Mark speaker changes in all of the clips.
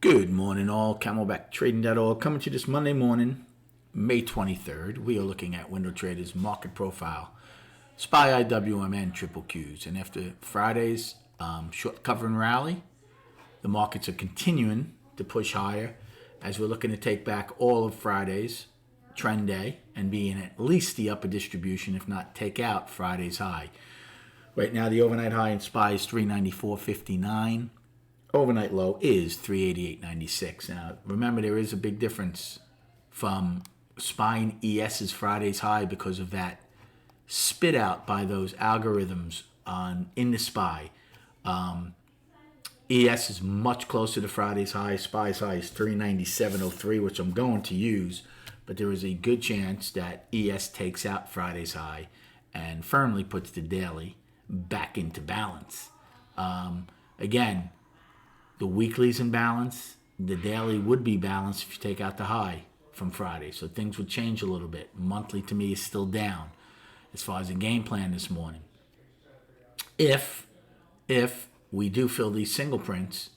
Speaker 1: Good morning all, CamelbackTrading.org coming to you this Monday morning, May 23rd. We are looking at Window Trader's market profile, SPY IWMN triple Qs. And after Friday's short cover and rally, the markets are continuing to push higher as we're looking to take back all of Friday's trend day and be in at least the upper distribution, if not take out Friday's high. Right now, the overnight high in SPY is 394.59. Overnight low is 388.96. Now, remember, there is a big difference from SPY and ES's Friday's high because of that spit out by those algorithms in the SPY. ES is much closer to Friday's high. SPY's high is 397.03, which I'm going to use, but there is a good chance that ES takes out Friday's high and firmly puts the daily back into balance. Again, the weekly's in balance. The daily would be balanced if you take out the high from Friday. So things would change a little bit. Monthly to me is still down as far as the game plan this morning. If we do fill these single prints,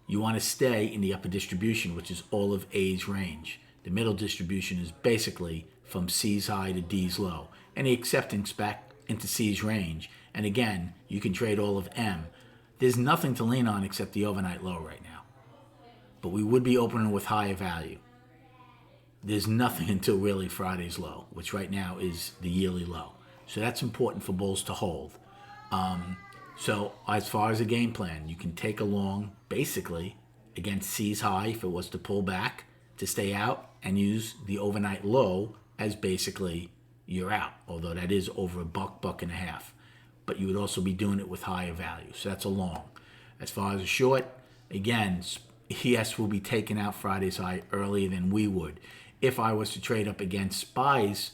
Speaker 1: you want to stay in the upper distribution, which is all of A's range. The middle distribution is basically from C's high to D's low. Any acceptance back into C's range. And again, you can trade all of M. There's nothing to lean on except the overnight low right now. But we would be opening with higher value. There's nothing until really Friday's low, which right now is the yearly low. So that's important for bulls to hold. So as far as a game plan, you can take along basically against C's high if it was to pull back to stay out and use the overnight low as basically you're out, although that is over a buck and a half. But you would also be doing it with higher value. So that's a long. As far as a short, again, ES will be taking out Friday's high earlier than we would. If I was to trade up against SPY's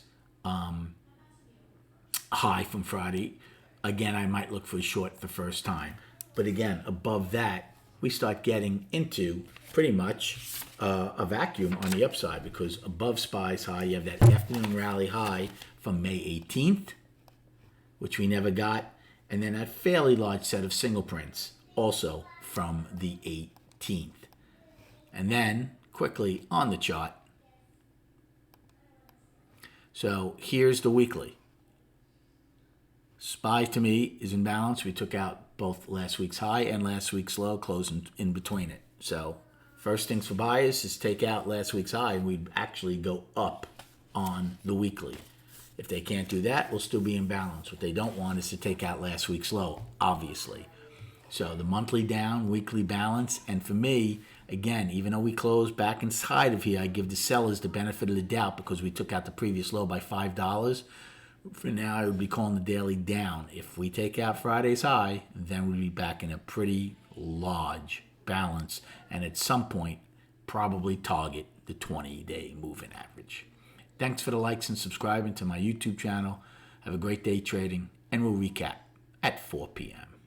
Speaker 1: high from Friday, again, I might look for a short the first time. But again, above that, we start getting into pretty much a vacuum on the upside because above SPY's high, you have that afternoon rally high from May 18th, which we never got, and then a fairly large set of single prints, also from the 18th. And then, quickly on the chart, so here's the weekly. SPY to me is in balance. We took out both last week's high and last week's low, closing in between it. So first things for buyers is take out last week's high, and we'd actually go up on the weekly. If they can't do that, we'll still be in balance. What they don't want is to take out last week's low, obviously. So the monthly down, weekly balance. And for me, again, even though we closed back inside of here, I give the sellers the benefit of the doubt because we took out the previous low by $5. For now, I would be calling the daily down. If we take out Friday's high, then we'll be back in a pretty large balance. And at some point, probably target the 20-day moving average. Thanks for the likes and subscribing to my YouTube channel. Have a great day trading, and we'll recap at 4 p.m.